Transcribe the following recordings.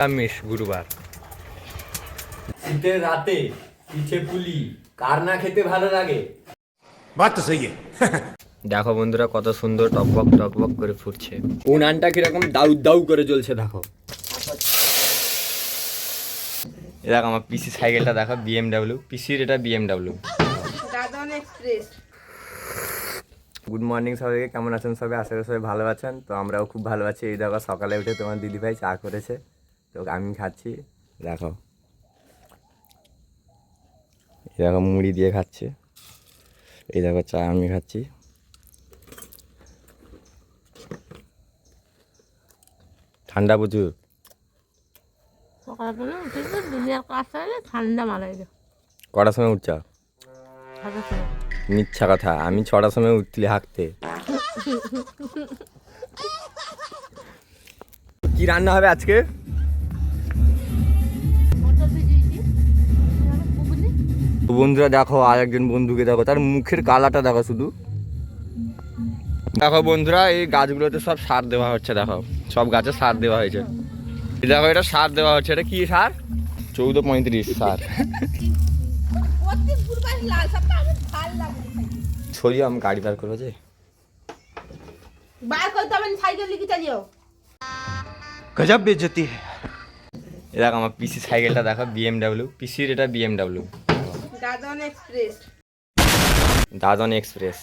নিরামিষ গুরুবার। শীতের রাতে পিঠে পুলি কার না খেতে ভালো লাগে? बात तो सही है। দেখো বন্ধুরা কত সুন্দর টকবক টকবক করে ফুটছে। উনানটা কিরকম দাউ দাউ করে জ্বলছে দেখো। দেখো আমার পিসি সাইকেলটা দেখো, বিএমডাব্লিউ পিসির, এটা বিএমডাব্লিউ। গুড মর্নিং সবাইকে, কেমন আছেন সবাই? আশা করি সবাই ভালো আছেন। তো আমরাও খুব ভালো আছি। এই দেখো সকালে উঠে তোমার দিদিভাই চা করেছে, তো আমি খাচ্ছি। দেখো এই দেখো মুড়ি দিয়ে খাচ্ছে, এই দেখো চা আমি খাচ্ছি। ঠান্ডা প্রচুর। সকালবেলা উঠেছে দুনিয়ার কাজ চাইলে ঠান্ডা মারাই যায়। কটার সময় উঠছ? মিথ্যা কথা, আমি 6টার সময় উঠলি হাঁকতে। কি রান্না হবে আজকে? তো বন্ধুরা দেখো, আর একজন বন্ধুকে দেখো, তার মুখের কালারটা দেখো শুধু। দেখো বন্ধুরা, এই গাছগুলোতে সব সার দেওয়া হচ্ছে। দেখো সব গাছে সার দেওয়া হয়েছে। দেখো এটা সার দেওয়া হচ্ছে। এটা কি সার? 1435 সার। ছড়িয়ে আমি গাড়ি বার করবো যে गजब बेइज्जती है। দেখো আমার পিসি সাইকেলটা দেখো, বিএমডাব্লিউ পিসির, এটা বিএমডাব্লিউ দাদন এক্সপ্রেস।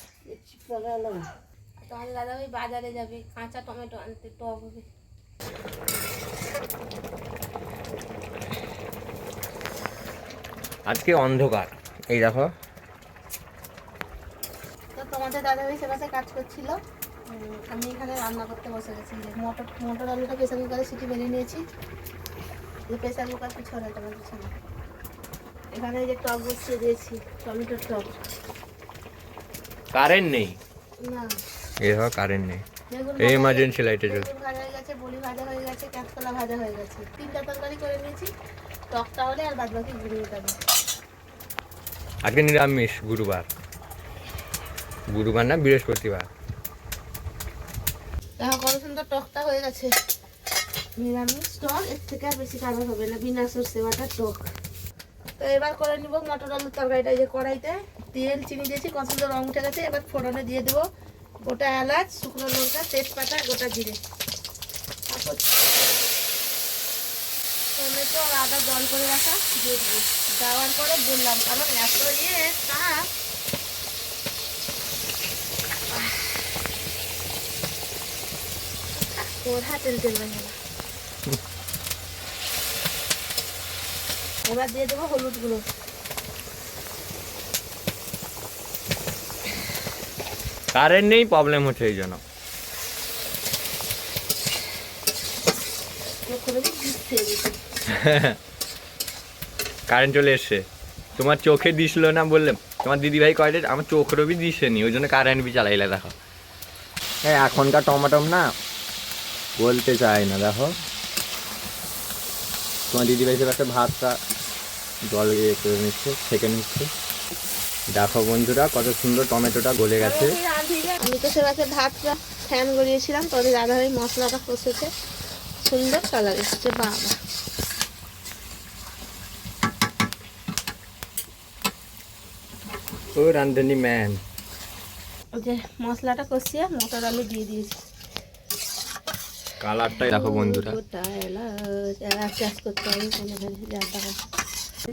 দাদা ওই বাজারে যাবে কাঁচা টমেটো আনতে, টক হবে। আজকে অন্ধকার, এই দেখো। তো তোমাদের দাদা ওই সেবাসে কাজ করছিল, আমি এখানে রান্না করতে বসে গেছি। মটর আলুটা প্রেসার কুকারে সিটি বেরিয়ে নিয়েছি। প্রেসার কুকার পিছনে তোমার পিছনে এখানে এই যে টক বসিয়ে দিয়েছি, টমেটোর টক। কারেন্ট নেই, না এই দেখো কারেন্ট নেই। বেগুন এই এমার্জেন্সি লাইটে চলছে। বেগুন ভাজা হয়ে গেছে, বড়ি ভাজা হয়ে গেছে, কাঁচকলা ভাজা হয়ে গেছে। 3টা তরকারি করে নিয়েছি। টকটা হলে আর বাদ বাকি ঘুরিয়ে দেবে। আজকে নিরামিষ গুরুবার। গুরুবার না, বৃহস্পতিবার। দেখো কত সুন্দর টকটা হয়ে গেছে। নিরামিষ টক, এর থেকে আর বেশি খাবার হবে না, বিনা সর্ষে বাটার টক। তো এবার করে নিব মটর আলুর তরকারিটা। এই যে কড়াইতে তেল চিনি দিয়েছি, কত সুন্দর রং উঠে গেছে। এবার ফোড়নে দিয়ে দেবো গোটা এলাচ, শুকনো লঙ্কা, তেজপাতা, গোটা জিরে। তারপর টমেটো আর আদা জল করে রাখা দিয়ে দেবো। দেওয়ার পরে বললাম, কারণ এত কাপ ওর হাতের তেল ভেঙে না। এবার দিয়ে দেবো হলুদ গুঁড়ো। কারেন্ট নেই, প্রবলেম হচ্ছে এই জন্য। কারেন্ট চলে এসছে। তোমার চোখে দিছিল না বললে, তোমার দিদিভাই কয়টা আমার চোখেরও বি দিসেনি, ওই জন্য কারেন্ট বি চালাইলে। দেখো হ্যাঁ, এখনকার টমাটম না বলতে চাই না। দেখো তোমার দিদিভাই সে একটা ভাতটা জল ইয়ে করে নিচ্ছে, ছেঁকে নিচ্ছে। দেখো বন্ধুরা কত সুন্দর টমেটোটা গলে গেছে। আমি তো সেবাকে ভাতটা ফ্যান গড়িয়েছিলাম, তোদের দাদাভাই মশলাটা কষেছে, সুন্দর কালার এসছে। বাবা ও রান্ধনি ম্যান। ওই যে মশলাটা কষিয়ে মটর আলু দিয়ে দিয়েছি। কালারটাই দেখো বন্ধুরা। চাষ করতে হবে।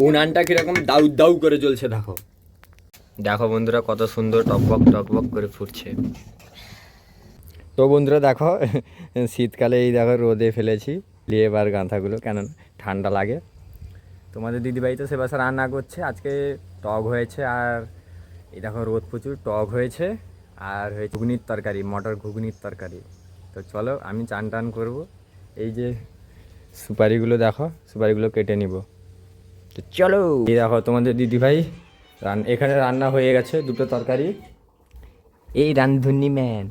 উনানটা কিরকম দাউ দাউ করে জ্বলছে দেখো। দেখো বন্ধুরা কত সুন্দর টকবক টকবক করে ফুটছে। তো বন্ধুরা দেখো, শীতকালে এই দেখো রোদে ফেলেছি লেবার গাঁথাগুলো, কেন ঠান্ডা লাগে। তোমাদের দিদিভাই তো সেবাসে রান্না করছে। আজকে টক হয়েছে, আর এই দেখো রোদ প্রচুর, টক হয়েছে, আর হয়েছে ঘুগনির তরকারি, মটর ঘুগনির তরকারি। তো চলো আমি চান টান করবো। এই যে সুপারিগুলো দেখো, সুপারিগুলো কেটে নিব। তো চলো, এই দেখো তোমাদের দিদিভাই এখানে রান্না হয়ে গেছে, 2টো তরকারি। এই রান্ধুনি ম্যান।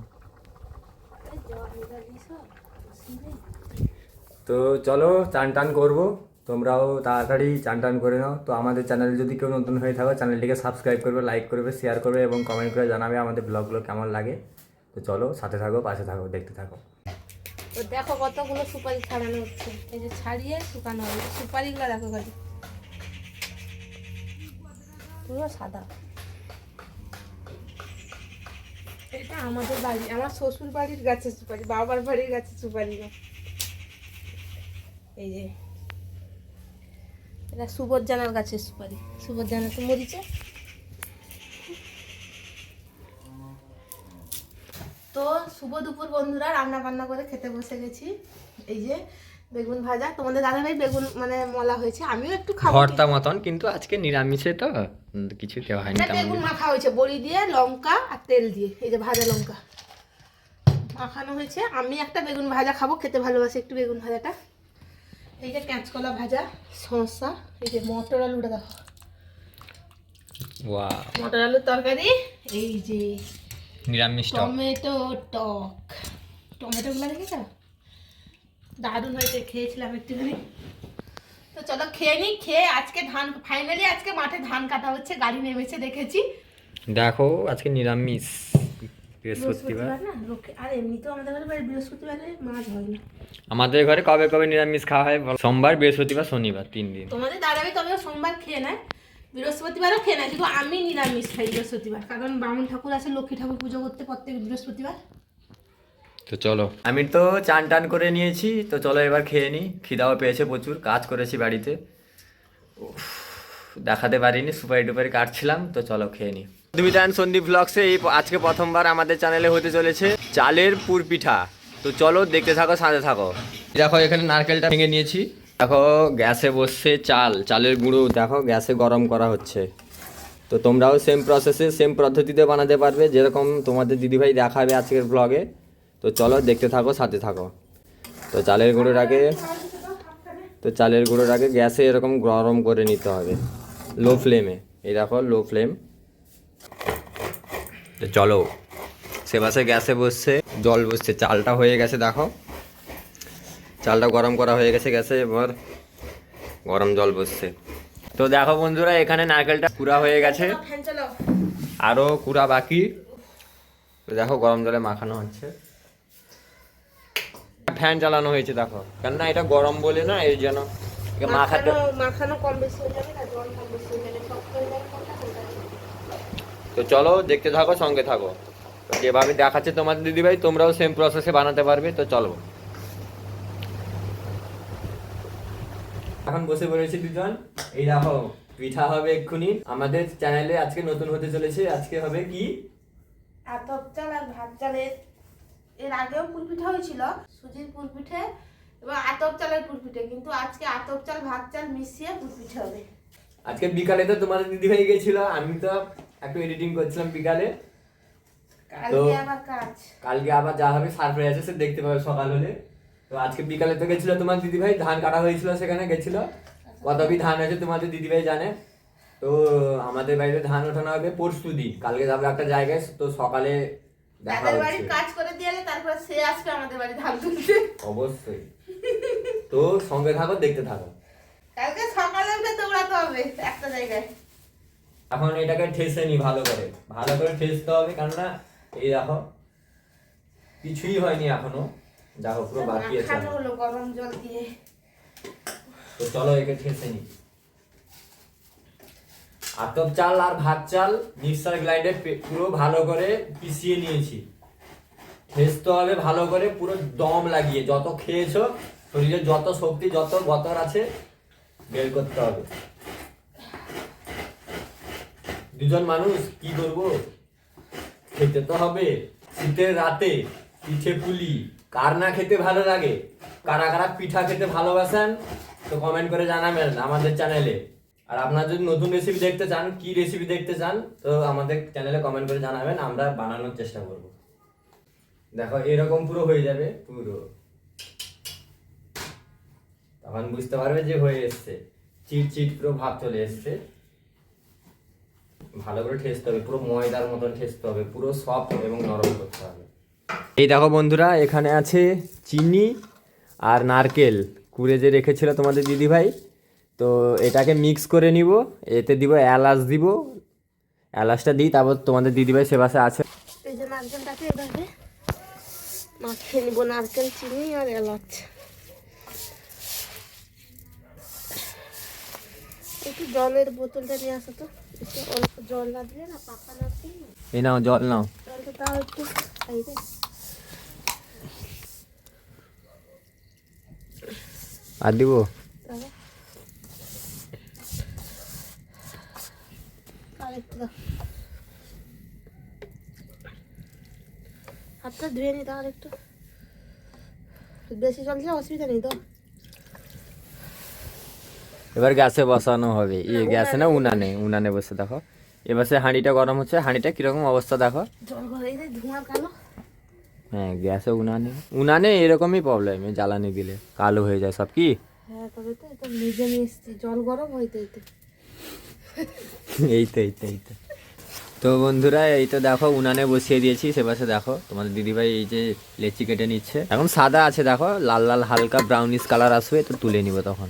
তো চলো চান টান করবো, তোমরাও তাড়াতাড়ি চান টান করে নাও। তো আমাদের চ্যানেলে যদি কেউ নতুন হয়ে থাকো, চ্যানেলটিকে সাবস্ক্রাইব করবে, লাইক করবে, শেয়ার করবে এবং কমেন্ট করে জানাবে আমাদের ব্লগগুলো কেমন লাগে। তো চলো সাথে থাকো, পাশে থাকো, দেখতে থাকো। তো দেখো কতগুলো সুপারি ছাড়ানো হচ্ছে, এই যে ছাড়িয়ে শুকানো হবে সুপারিগুলো, দেখো গাড়ি পুরো সাদা। এটা আমাদের বাড়ি, আমার শ্বশুর বাড়ির গাছের সুপারি, বাবার বাড়ির গাছের সুপারি না। এই যে এটা সুবর্জানার গাছের সুপারি, সুবর্জানা তো মরিচে। তো শুভ দুপুর বন্ধুরা, রান্না বান্না করে খেতে বসে গেছি। এই যে বেগুন ভাজা, তোমাদের দাদাভাই বেগুন মানে মলা হয়েছে, আমিও একটু খাবো। ভর্তা মতন, কিন্তু আজকে নিরামিষে তো কিছু দেওয়া হয়নি না, বেগুন মাখা হয়েছে বড়ি দিয়ে, লঙ্কা আর তেল দিয়ে, এই যে ভাজা লঙ্কা মাখানো হয়েছে। আমি একটা বেগুন ভাজা খাবো, খেতে ভালোবাসি একটু বেগুন ভাজাটা। এই যে কাঁচকলা ভাজা, শসা, এই যে মটর আলুটা দেখো, ওয়াও, মটর আলুর তরকারি, এই যে নিরামিষ টক। টমেটো টক, টমেটোগুলো দেখেছ দারুণ হয়েছে, খেয়েছিলাম একটুখানি। তো চলো খেয়ে নিই, খেয়ে আজকে ধান ফাইনালি আজকে মাঠে ধান কাটা হচ্ছে, গাড়ি নেমেছে দেখেছি। দেখো আজকে নিরামিষ, বৃহস্পতিবার। না আর এমনিতেও আমাদের ঘরে বৃহস্পতিবারে মাছ হয় না। আমাদের ঘরে কবে কবে নিরামিষ খাওয়া হয় বলো? সোমবার, বৃহস্পতিবার, শনিবার, 3 দিন। তোমাদের দাদাভাই তবে সোমবার খেয়ে নেয়, বৃহস্পতিবারও খেয়ে নেয়, কিন্তু আমি নিরামিষ খাই বৃহস্পতিবার, কারণ বামুন ঠাকুর আছে লক্ষ্মী ঠাকুর পুজো করতে প্রত্যেক বৃহস্পতিবার। তো চলো, আমি তো চান টান করে নিয়েছি, তো চলো এবার খেয়ে নিই। খিদাও পেয়েছে প্রচুর, কাজ করেছি বাড়িতে, উফ, দেখাতে পারিনি, সুপারি টুপারি কাটছিলাম। তো চলো খেয়ে নিই। সন্দীপ অ্যান্ড সন্দীপ ব্লগসে এই আজকে প্রথমবার আমাদের চ্যানেলে হতে চলেছে চালের পুর পিঠা। তো চলো দেখতে থাকো, সাথে থাকো। দেখো এখানে নারকেলটা ভেঙে নিয়েছি, দেখো গ্যাসে বসছে চালের গুঁড়ো, দেখো গ্যাসে গরম করা হচ্ছে। তো তোমরাও সেম প্রসেসে সেম পদ্ধতিতে বানাতে পারবে, যেরকম তোমাদের দিদিভাই দেখাবে আজকের ব্লগে। তো চলো দেখতে থাকো, সাথে থাকো। তো চালের গুঁড়োটাকে গ্যাসে এরকম গরম করে নিতে হবে, লো ফ্লেমে। এই দেখো লো ফ্লেম। তো চলো, সে পাশে গ্যাসে বসছে, জল বসছে, চালটা হয়ে গেছে, দেখো চালটা গরম করা হয়ে গেছে গ্যাসে, এবার গরম জল বসছে। তো দেখো বন্ধুরা, এখানে নারকেলটা কুড়া হয়ে গেছে, আরও কুড়া বাকি। তো দেখো গরম জলে মাখানো হচ্ছে, ফ্যান চালানো হয়েছে দেখো, কেননা এটা গরম বলে না, এই জন্য মাখাতে মাখানো কম বেশি হয়ে যাবে না, জল কম বেশি হয়ে যাবে, শক্ত হয়ে যাবে কোনটা কোনটা। তো চলো দেখতে থাকো, সঙ্গে থাকো। তো যেভাবে দেখাচ্ছে তোমাদের দিদিভাই, তোমরাও সেম প্রসেসে বানাতে পারবে। তো চলো, এখন বসে পড়েছি দুজন। এই দেখো পিঠা হবে এক্ষুনি, আমাদের চ্যানেলে আজকে নতুন হতে চলেছে। আজকে হবে কি, আতপ চাল আর ভাত চালের, এর আগেও পুরপিঠা হয়েছিল, সুজির পুরপিঠে এবং আতপ চালের পুরপিঠে, কিন্তু আজকে আতপ চাল ভাত চাল মিশিয়ে পুরপিঠে হবে। আজকে বিকালে তো তোমাদের দিদিভাই গেছিল, আমি তো একটু এডিটিং করছিলাম বিকালে। কালকে আবার কাজ, কালকে আবার যা হবে সারপ্রাইজ আছে, সে দেখতে পাবে সকাল হলে। তো আজকে বিকালে তো গেছিল তোমার দিদিভাই, ধান কাটা হয়েছিল, সেখানে গেছিল। কতবি ধান আছে তোমাদের দিদিভাই জানে। তো আমাদের বাড়িতে ধান ওঠানো হবে পরশু দিন, কালকে যাবে একটা জায়গায়। তো সকালে দেখা তাদের বাড়ি হচ্ছে, কাজ করে দিয়ে তারপরে সে আসবে আমাদের বাড়ি ধান তুলতে। অবশ্যই। তো সঙ্গে থাকো, দেখতে থাকো। কালকে সকালে উঠে দৌড়াতে হবে একটা জায়গায়। এখন এটাকে ঠেসে নি, ভালো করে ঠেসতে হবে, কেননা এই দেখো কিছুই হয়নি এখনো, দেখো পুরো বাকি আছে। মাখানো হলো গরম জল দিয়ে। তো চলো একে ঠেসে নি। আতপ চাল আর ভাত চাল মিক্সার গ্রাইন্ডে পুরো ভালো করে পিষিয়ে নিয়েছি। ঠেসতে হবে ভালো করে, পুরো দম লাগিয়ে, যত খেয়েছো শরীরে যত শক্তি যত গতর আছে বের করতে হবে। দুজন মানুষ কি করবো, খেতে তো হবে। শীতের রাতে পিঠে পুলি কার না খেতে ভালো লাগে, কারা কারা পিঠা খেতে ভালোবাসেন তো কমেন্ট করে জানাবেন আমাদের চ্যানেলে। আর আপনারা যদি নতুন রেসিপি দেখতে চান, কি রেসিপি দেখতে চান, তো আমাদের চ্যানেলে কমেন্ট করে জানাবেন, আমরা বানানোর চেষ্টা করব। দেখো এরকম পুরো হয়ে যাবে, পুরো তখন বুঝতে পারবে যে হয়ে এসছে, চিট চিট পুরো ভাব চলে এসছে। ভালো করে ঠেসতে হবে, পুরো ময়দার মতন ঠেসতে হবে, পুরো সফট এবং নরম করতে হবে। এই দেখো বন্ধুরা, এখানে আছে চিনি আর নারকেল কুড়ে যে রেখেছিল তোমাদের দিদিভাই। তো এটাকে মিক্স করে নিব, এতে দিব এলাচ, দিব এলাচটা দিই, তারপর তোমাদের দিদিভাই সে পাশে আছে। এই যে নারকেলটাকে এভাবে মাখিয়ে নিব নারকেল চিনি আর এলাচ। একটু জলের বোতলটা নিয়ে আসো তো, একটু অল্প জল না দিলে না পাকা নারকেল না। এই নাও জল নাও। জলটা তাও একটু খাই রে। আর দিব? তাহলে আর একটু দাও। হাতটা ধুয়ে নি তাহলে একটু, বেশি জল দিলে অসুবিধা নেই তো। এবার গ্যাসে বসানো হবে, গ্যাসে না উনানে, উনানে বসে দেখো। এবার সে হাঁড়িটা গরম হচ্ছে, হাঁড়িটা কিরকম অবস্থা দেখো। জল ঘরে ধোঁয়ার কালো। হ্যাঁ গ্যাসে উনানে, উনানে এরকমই প্রবলেম, জ্বালানি দিলে কালো হয়ে যায় সব। কি হ্যাঁ তবে তো এটা নিজে নিয়ে এসছি, জল গরম হইতে হইতে। এই তো তো বন্ধুরা এই তো দেখো উনানে বসিয়ে দিয়েছি। সে পাশে দেখো তোমাদের দিদিভাই এই যে লেচি কেটে নিচ্ছে। এখন সাদা আছে দেখো, লাল লাল হালকা ব্রাউনিশ কালার আসবে, তো তুলে নিব তখন।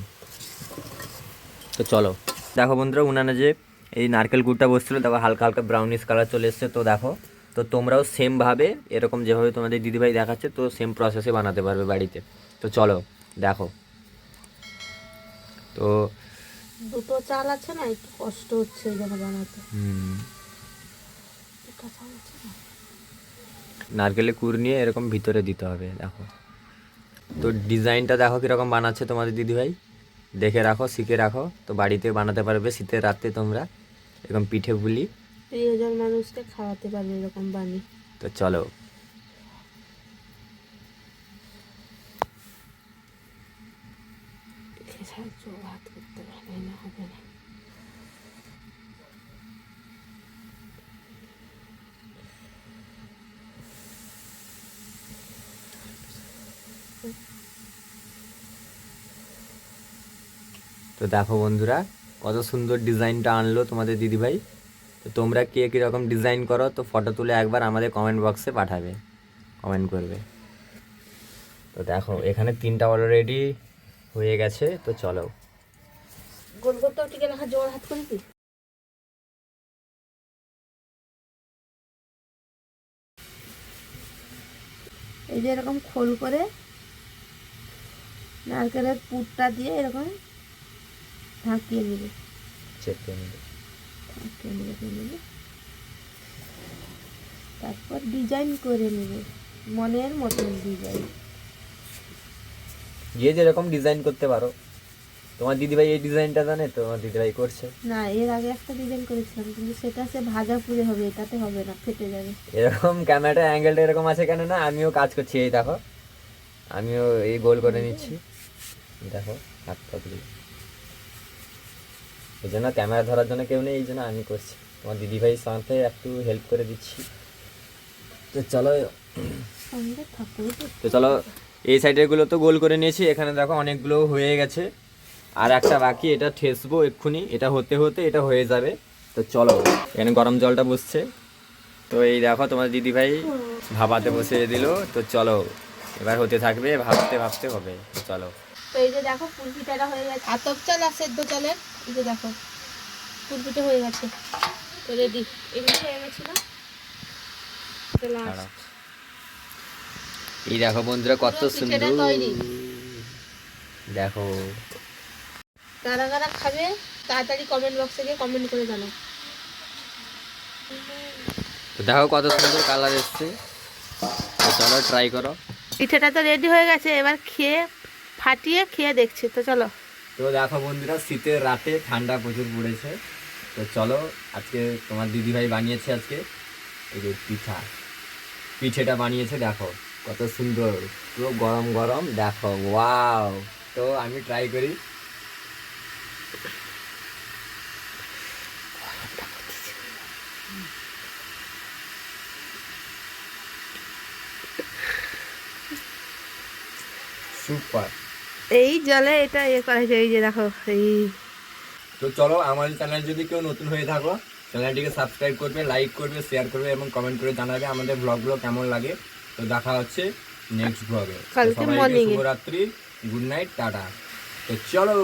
তো চলো দেখো বন্ধুরা, উনানে যে এই নারকেল গুড়টা বসছিল দেখো হালকা হালকা ব্রাউনিশ কালার চলে এসছে। তো দেখো, তো তোমরাও সেমভাবে এরকম যেভাবে তোমাদের দিদিভাই দেখাচ্ছে, তো সেম প্রসেসে বানাতে পারবে বাড়িতে। তো চলো দেখো। তো দুটো চাল আছে না, একটু কষ্ট হচ্ছে এই জন্য বানাতে। দুটো চাল আছে না। নারকেলের কুড় নিয়ে এরকম ভিতরে দিতে হবে দেখো। তো ডিজাইনটা দেখো কীরকম বানাচ্ছে তোমাদের দিদিভাই, দেখে রাখো, শিখে রাখো, তো বাড়িতে বানাতে পারবে শীতের রাতে তোমরা এরকম পিঠে পুলি। প্রিয়জন মানুষকে খাওয়াতে পারবে এরকম বানিয়ে। তো চলো হাত করতে পারবে না, হবে না। তো দেখো বন্ধুরা কত সুন্দর ডিজাইনটা আনলো তোমাদের দিদিভাই। তো তোমরা কে কীরকম ডিজাইন করো, তো ফটো তুলে একবার আমাদের কমেন্ট বক্সে পাঠাবে, কমেন্ট করবে। তো দেখো এখানে 3টা অলরেডি হয়ে গেছে। তো চলো গোল করতেও টিকে রাখা, জোর হাত করে কি। এই যে এরকম খোল করে নারকেলের পুরটা দিয়ে এরকম ঢাকিয়ে নেবে, চেপে নেবে। তারপর ডিজাইন করে নেবে মনের মতন ডিজাইন। যে যেরকম ডিজাইন করতে পারো। তোমার দিদিভাই এই ডিজাইনটা জানে, তো তোমার দিদিভাই করছে। না এর আগে একটা ডিজাইন করেছিলাম, কিন্তু সেটা সে ভাজা পুরে হবে, এটাতে হবে না, ফেটে যাবে। এরকম ক্যামেরাটা অ্যাঙ্গেলটা এরকম আছে কেন না, আমিও কাজ করছি। এই দেখো আমিও এই গোল করে নিচ্ছি, দেখো হাত পাতগুলো। এই জন্য ক্যামেরা ধরার জন্য কেউ নেই, এই জন্য আমি করছি, তোমার দিদিভাইয়ের সাথে একটু হেল্প করে দিচ্ছি। তো চলো সঙ্গে থাকুন। তো চলো এই সাইডেরগুলো তো গোল করে নিয়েছি, এখানে দেখো অনেকগুলো হয়ে গেছে, আর একটা বাকি, এটা ঠেসবো এক্ষুনি, এটা হতে হতে এটা হয়ে যাবে। তো চলো এখানে গরম জলটা বসছে। তো এই দেখো তোমার দিদিভাই ভাপাতে বসিয়ে দিল। তো চলো এবার হতে থাকবে, ভাবতে ভাবতে হবে। তো চলো তো এই যে দেখো পুরপিঠাটা হয়ে গেছে, আতপ চাল আর সেদ্ধ চালের। এই যে দেখো পুরপিঠা হয়ে গেছে, তো রেডি। এগুলো হয়ে গেছিল। দাঁড়াও। এই দেখো বন্ধুরা কত সুন্দর, তৈরি। দেখো কারা কারা খাবে তাড়াতাড়ি কমেন্ট বক্সে গিয়ে কমেন্ট করে জানাও। তো দেখো কত সুন্দর কালার এসছে। তো চলো ট্রাই করো। পিঠেটা তো রেডি হয়ে গেছে, এবার খেয়ে ফাটিয়ে খেয়ে দেখছি। তো চলো। তো দেখো বন্ধুরা শীতের রাতে ঠান্ডা প্রচুর পড়েছে। তো চলো আজকে তোমার দিদিভাই বানিয়েছে আজকে এই যে পিঠেটা বানিয়েছে, দেখো কত সুন্দর, পুরো গরম গরম, দেখো ওয়াও। তো আমি ট্রাই করি। সুপার। এই জলে এটা করা হয়েছে, এই যে দেখো এই। তো চলো আমাদের চ্যানেল যদি কেউ নতুন হয়ে থাকো, চ্যানেলটিকে সাবস্ক্রাইব করবে, লাইক করবে, শেয়ার করবে এবং কমেন্ট করে জানাবে আমাদের ব্লগগুলো কেমন লাগে। তো দেখা হচ্ছে নেক্সট ব্লগে। কালকে মর্নিং। শুভরাত্রি, গুড নাইট, টাটা। তো চলো।